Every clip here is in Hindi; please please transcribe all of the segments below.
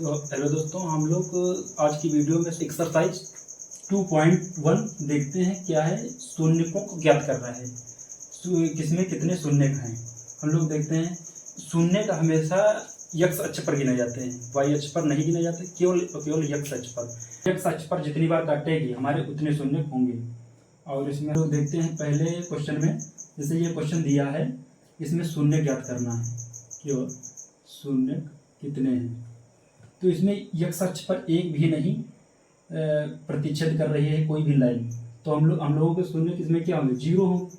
तो हेलो दोस्तों, हम लोग आज की वीडियो में एक्सरसाइज 2.1 देखते हैं। क्या है? शून्यकों को ज्ञात कर रहा है। किसमें कितने शून्यक हैं हम लोग देखते हैं। शून्यक हमेशा यक्स अक्ष पर गिने जाते हैं, वाई अक्ष पर नहीं गिने जाते, केवल यक्स अक्ष पर। यक्स अक्ष पर जितनी बार काटेगी हमारे उतने शून्यक होंगे। और इसमें लोग देखते हैं पहले क्वेश्चन में, जैसे ये क्वेश्चन दिया है, इसमें शून्य ज्ञात करना है, केवल शून्य कितने हैं। तो इसमें यक्स अक्ष पर एक भी नहीं प्रतिच्छेद कर रही है कोई भी लाइन, तो हम लोगों के शून्य इसमें क्या होंगे? 0 होंगे।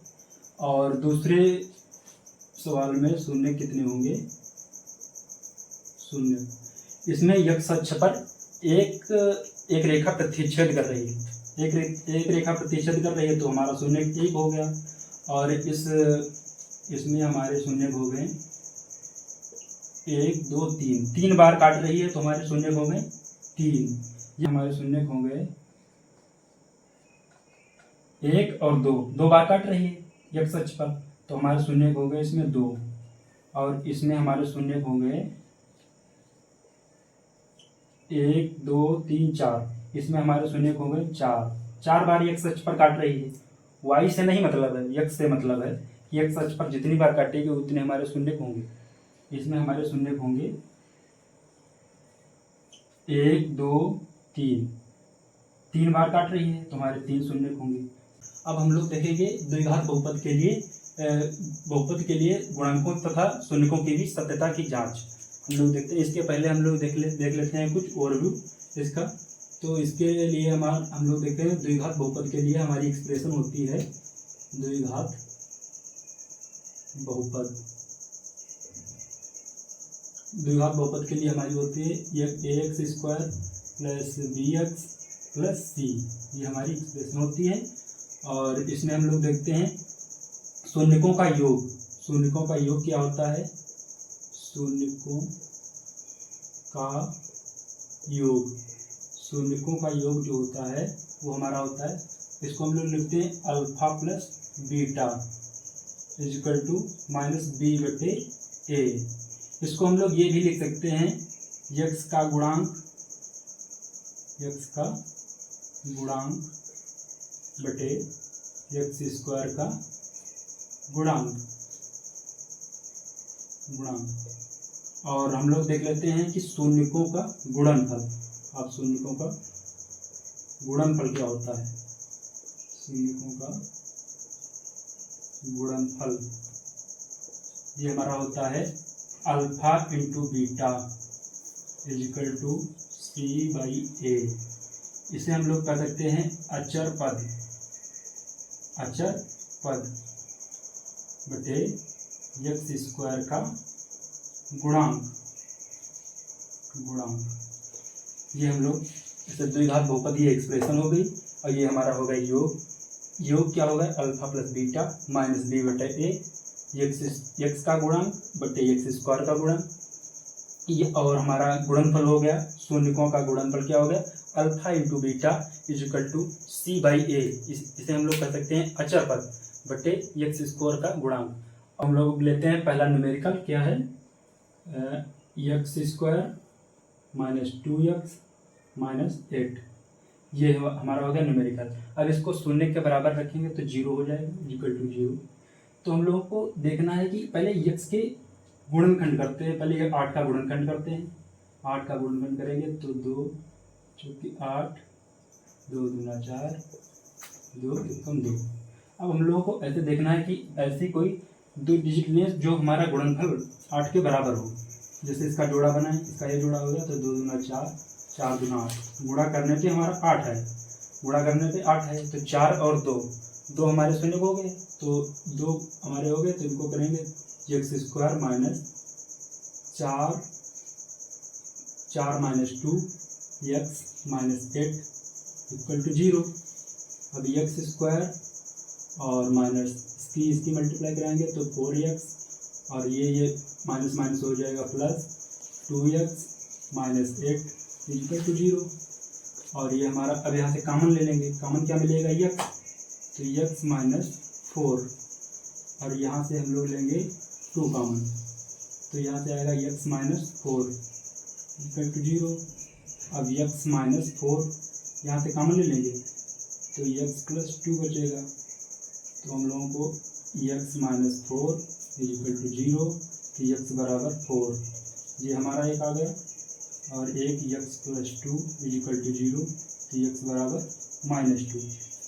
और दूसरे सवाल में शून्य कितने होंगे? शून्य। इसमें यक्स अक्ष पर एक रेखा प्रतिच्छेद कर रही है, एक रेखा प्रतिच्छेद कर रही है, तो हमारा शून्य 1 हो गया। और इसमें हमारे शून्य हो गए 1 2 3, 3 बार काट रही है तो हमारे शून्य हो गए 3। ये हमारे शून्य हो गए 1 और 2, 2 बार काट रही है यक्स अक्ष पर, तो हमारे शून्य हो गए इसमें 2। और इसमें हमारे शून्य हो गए 1 2 3 4, इसमें हमारे शून्य हो गए 4 बार यक्स अक्ष पर काट रही है। वाई से नहीं मतलब है, यक्स से मतलब है कि यक्स अक्ष पर जितनी बार काटेगी उतने हमारे शून्य होंगे। इसमें हमारे शून्य होंगे 1 2 3, 3 बार काट रही है तो हमारे 3 शून्य होंगे। अब हम लोग देखेंगे द्विघात बहुपद के लिए गुणांकों तथा शून्यकों की भी सत्यता की जांच हम लोग देखते हैं। इसके पहले हम लोग देख लेते हैं कुछ ओवरव्यू इसका। तो इसके लिए हम लोग देखते हैं द्विघात बहुपद के लिए हमारी एक्सप्रेशन होती है द्विघात बहुपद। द्विघात बहुपद के लिए हमारी होती है ax² plus bx plus c, ये हमारी एक्सप्रेशन होती है। और इसमें हम लोग देखते हैं शून्यकों का योग। शून्यकों का योग क्या होता है? शून्यकों का योग जो होता है वो हमारा होता है, इसको हम लोग लिखते हैं alpha plus beta is equal to -b/a। इसको हम लोग ये भी लिख सकते हैं यक्स का गुणांक बटे x² का गुणांक। और हम लोग देख लेते हैं कि शून्यकों का गुणनफल। अब शून्यकों का गुणनफल क्या होता है? शून्यकों का गुणनफल ये हमारा होता है alpha into beta is equal to c/a। इसे हम लोग कह सकते हैं अचर पद बटे x² का गुणांक। ये हम लोग इसे द्विघात बहुपद की एक्सप्रेशन हो गई। और ये हमारा होगा योग क्या होगा? Alpha plus beta minus b/a, x का गुणांक बटे x² का गुणांक। ये और हमारा गुणनफल हो गया, शून्यकों का गुणनफल क्या हो गया? Alpha into beta is equal to c/a। इसे हम लोग कह सकते हैं अचर पद बटे x² का गुणांक। हम लोग लेते हैं पहला न्यूमेरिकल, क्या है? x² माइनस 2x माइनस 8, ये हमारा हो गया न्यूमेरिकल। अब इसको शून्य के बराबर रखेंगे तो 0 हो जाएगा इजिकल टू 0। तो हम लोगों को देखना है कि पहले यक्स के गुणनखंड करते हैं। पहले 8 का गुणनखंड करते हैं। 8 का गुणनखंड करेंगे तो 2 चौकी 8, 2 दूना 4, 2 एकम 2। अब हम लोगों को ऐसे देखना है कि ऐसी कोई 2 डिजिट लें जो हमारा गुणनफल 8 के बराबर हो। जैसे इसका जोड़ा बना है, इसका ये जोड़ा हो गया तो 2 दूना 4, 4 दूना 8, गुणा करने पे हमारा 8 है, तो 4 और 2 हमारे शून्य हो गए, तो 2 हमारे हो गए, तो इनको करेंगे x² minus 4 minus 2 x minus 8 equal to 0। अब x² और माइनस इसकी मल्टीप्लाई कराएंगे तो 4x, और ये माइनस माइनस हो जाएगा plus 2x minus 8 equal to 0। और ये हमारा, अब यहाँ से कॉमन ले लेंगे, कॉमन क्या मिलेगा? x, तो x माइनस 4, और यहाँ से हम लोग लेंगे 2 कॉमन, तो यहाँ से आएगा x माइनस 4 इक्वल टू 0। अब x माइनस 4 यहाँ से कॉमन ले लेंगे तो x प्लस 2 बचेगा। तो हम लोगों को x minus 4 is equal to 0, तो x बराबर 4, ये हमारा एक आ गया। और एक x plus 2 is equal to 0, तो x बराबर माइनस 2,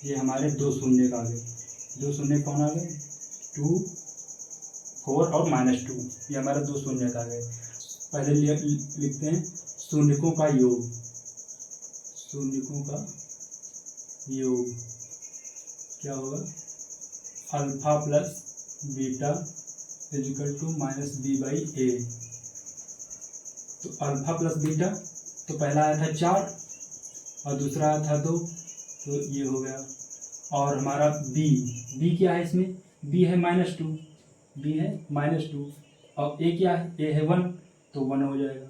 ये हमारे दो शून्य आ गए। दो शून्य कौन आ गए? 2, 4 और माइनस 2, ये हमारे दो शून्य आ गए। पहले लिखते हैं शून्यकों का योग। शून्यकों का योग क्या होगा? Alpha plus beta is equal to minus B by A. तो अल्फा प्लस बीटा, तो पहला आया था 4 और दूसरा आया था 2, तो ये हो गया। और हमारा बी क्या है इसमें? बी है -2, बी है -2 और ए क्या है? ए है 1, तो 1 हो जाएगा।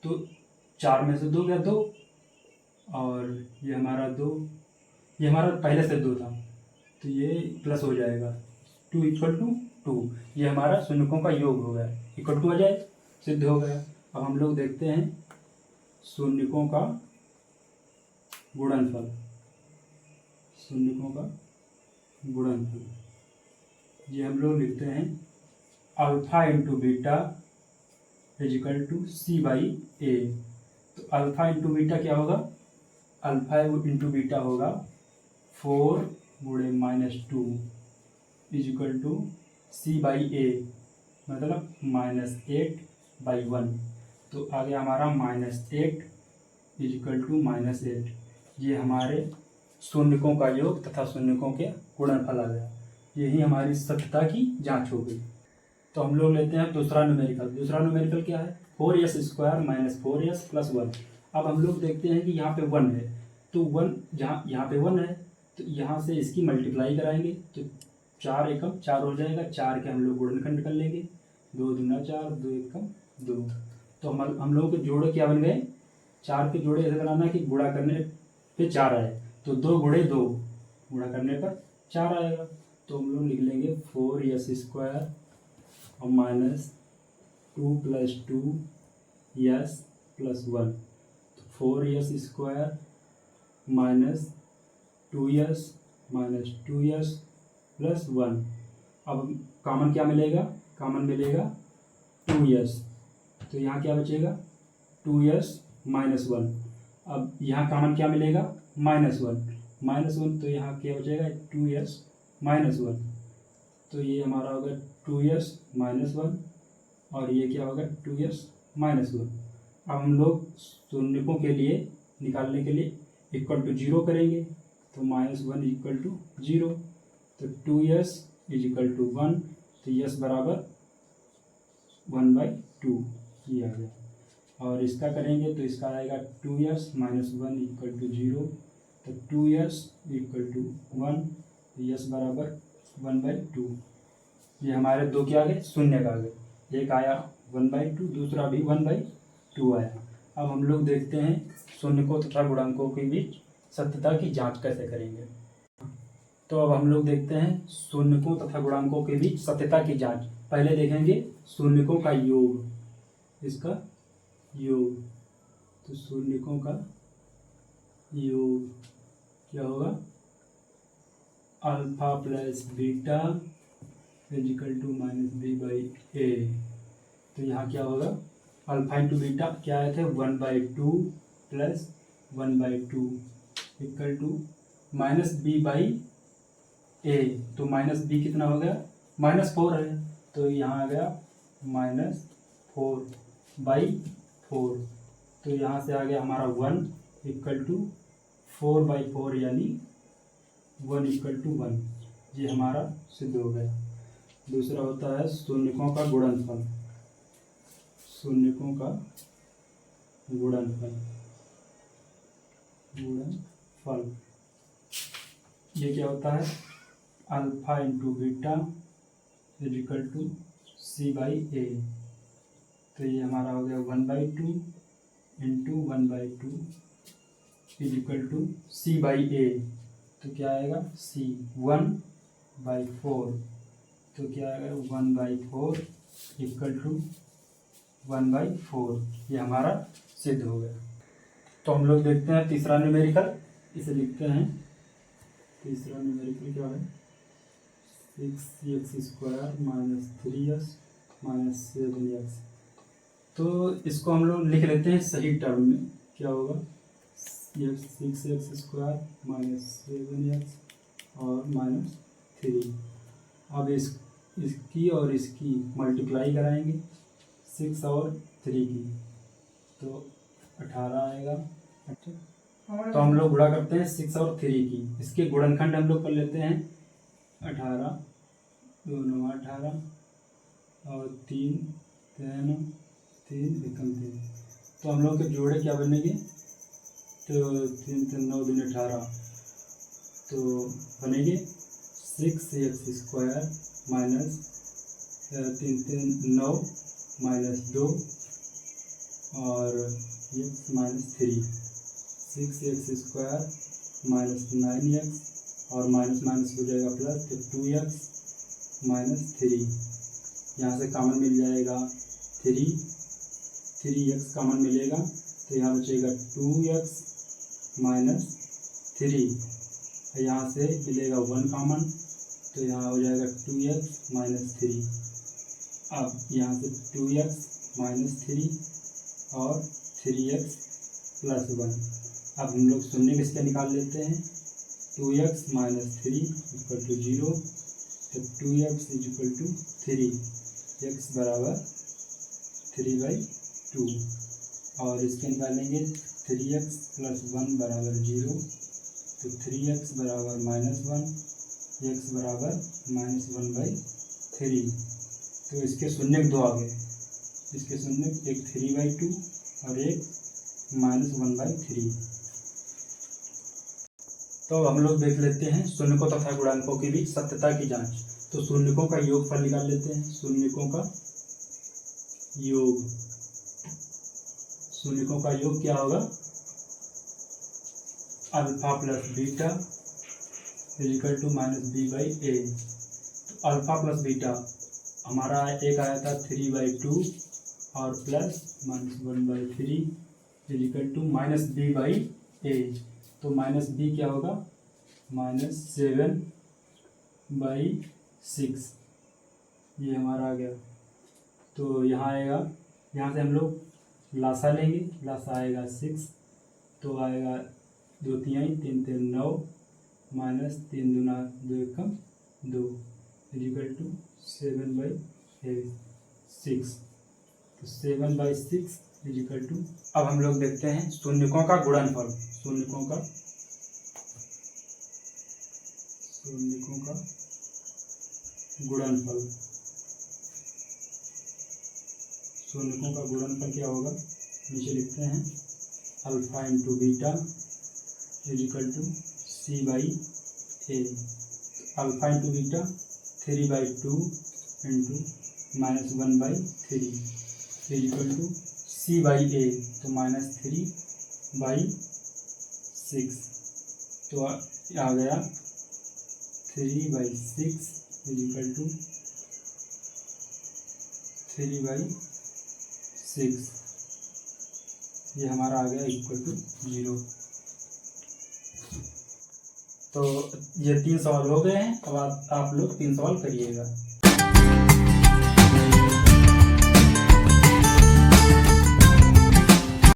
तो 4 में से 2 गया 2, और ये हमारा 2, ये हमारा पहले से 2 था, तो ये प्लस हो जाएगा। 2 इक्वल टू 2, ये हमारा शून्यकों का योग हो गया। इक्वल टू आ जाए, सिद्ध हो गया। अब हम लोग देखते हैं शून्यकों का गुणनफल। शून्यकों का गुणनफल, ये हम लोग लिखते हैं alpha into beta is equal to C by A. तो अल्फा इंटू बीटा क्या होगा? अल्फा इंटू बीटा होगा 4 गुणे -2 is equal to C by A, मतलब -8/1। तो आ गया हमारा -8 इज इक्वल टू -8। ये हमारे शून्यकों का योग तथा शून्यकों के गुणनफल आ गया। यही हमारी सत्यता की जांच हो गई। तो हम लोग लेते हैं दूसरा न्यूमेरिकल। दूसरा न्यूमेरिकल क्या है? 4s square minus 4s plus 1। अब हम लोग देखते हैं कि यहाँ पे 1 है, तो 1 जहाँ यहाँ पे 1 है, तो यहाँ से इसकी मल्टीप्लाई कराएंगे तो 4 एकम 4 हो जाएगा। 4 के हम लोग गुणनखंड कर लेंगे, 2 दूना 4, 2 एकम 2। तो हम लोगों के जोड़े क्या बन गए? 4 के जोड़े ऐसे बनाना कि गुणा करने पे 4 आए, तो 2 गुणे 2, गुणा करने पर 4 आएगा। तो हम लोग लिख लेंगे 4s स्क्वायर और -2 + 2s + 1। तो 4s स्क्वायर -2s -2s + 1। अब कॉमन क्या मिलेगा? कॉमन मिलेगा 2s, तो यहाँ क्या बचेगा? 2s -1। अब यहाँ कॉमन क्या मिलेगा? -1, तो यहाँ क्या बचेगा? 2s -1। तो ये हमारा होगा 2s -1 और ये क्या होगा? 2s -1। अब हम लोग शून्यकों के लिए निकालने के लिए इक्वल टू 0 करेंगे, तो -1 इक्वल टू 0, तो 2s इज इक्वल टू 1, तो s बराबर 1/2, ये आ गया। और इसका करेंगे तो इसका आएगा 2s -1 इक्वल टू 0, तो 2s इक्वल टू 1, तो s बराबर 1/2। ये हमारे दो क्या आ गए? शून्य का आ गए। एक आया 1/2, दूसरा भी 1/2 आया। अब हम लोग देखते हैं शून्यकों तथा गुणांकों के बीच सत्यता की जांच कैसे करेंगे। तो अब हम लोग देखते हैं शून्यकों तथा गुणांकों के बीच सत्यता की जांच। पहले देखेंगे शून्यकों का योग, इसका योग। तो शून्यकों का योग क्या होगा? Alpha plus beta is equal to -b/a। तो यहाँ क्या होगा? अल्फा इंटू बीटा क्या आए थे? 1/2 + 1/2 इक्वल टू -b/a। तो -b कितना हो गया? -4 है, तो यहाँ आ गया -4/4। तो यहाँ से आ गया हमारा 1 इक्वल टू 4/4, यानी 1 इक्वल टू 1। ये हमारा सिद्ध हो गया। दूसरा होता है शून्यकों का गुणनफल। शून्यकों का गुणनफल, ये क्या होता है? Alpha into beta is equal to c/a। तो ये हमारा हो गया 1/2 into 1/2 is equal to c/a। तो क्या आएगा? c 1/4, तो क्या आएगा? 1/4 इक्वल टू 1/4। ये हमारा सिद्ध हो गया। तो हम लोग देखते हैं तीसरा न्यूमेरिकल, इसे लिखते हैं। तीसरा न्यूमेरिकल क्या है, 6x² minus 3x minus 7x। तो इसको हम लोग लिख लेते हैं सही टर्म में। क्या होगा, 6x² माइनस 7x और माइनस 3। अब इसकी और इसकी मल्टीप्लाई कराएंगे, 6 और 3 की, तो 18 आएगा। अच्छा, तो हम लोग गुणा करते हैं 6 और 3 की। इसके गुणनखंड हम लोग कर लेते हैं 18, 2 9 18 और 3 3 3 एकम 3। तो हम लोग के जोड़े क्या बनेंगे, तो 3 3 9 2 18, तो बनेंगे 6x² माइनस 3 3 9 माइनस 2 और x minus 3, 6x² minus 9x और माइनस माइनस हो जाएगा प्लस, तो 2x माइनस 3। यहाँ से कॉमन मिल जाएगा 3x कॉमन मिलेगा, तो यहाँ बचेगा 2x माइनस 3। यहाँ से मिलेगा 1 कॉमन, तो यहाँ हो जाएगा 2x माइनस 3। अब यहाँ से 2x माइनस 3 और 3x प्लस 1। अब हम लोग शून्य किसके निकाल लेते हैं, 2x माइनस 3 इक्वल टू 0, तो 2x इक्वल टू 3, x बराबर 3/2। और इसके निकालेंगे 3x प्लस 1 बराबर 0, तो 3x बराबर -1, x बराबर -1/3। तो इसके शून्य 2 आ गए, इसके शून्य एक 3/2 और एक -1/3। तो हम लोग देख लेते हैं शून्यकों तथा गुणांकों के बीच सत्यता की जांच। तो शून्यकों का योगफल निकाल लेते हैं। शून्यकों का योग, शून्यकों का योग क्या होगा, alpha plus beta equal to -b/a। तो अल्फा प्लस बीटा हमारा एक आया था 3/2 और प्लस -1/3 इक्वल टू -b/a। तो -b क्या होगा, -7/6, ये हमारा आ गया। तो यहाँ आएगा, यहाँ से हम लोग लासा लेंगे, लासा आएगा 6, तो आएगा 2 3 3 3 9 माइनस 3 दूना 2 एकम 2 इक्वल टू 7/6। तो 7/6 इक्वल टू, अब हम लोग देखते हैं शून्यकों का गुणनफल। शून्यकों का गुणनफल, शून्यकों का गुणनफल क्या होगा, नीचे लिखते हैं alpha into beta equal to c/a। Alpha into beta 3/2 into -1/3 equal to c/a, तो -3/6। तो आ गया 3/6 इक्वल टू 3/6, ये हमारा आ गया इक्वल टू 0। तो ये 3 सवाल हो गए हैं। अब आप लोग 3 सवाल करिएगा।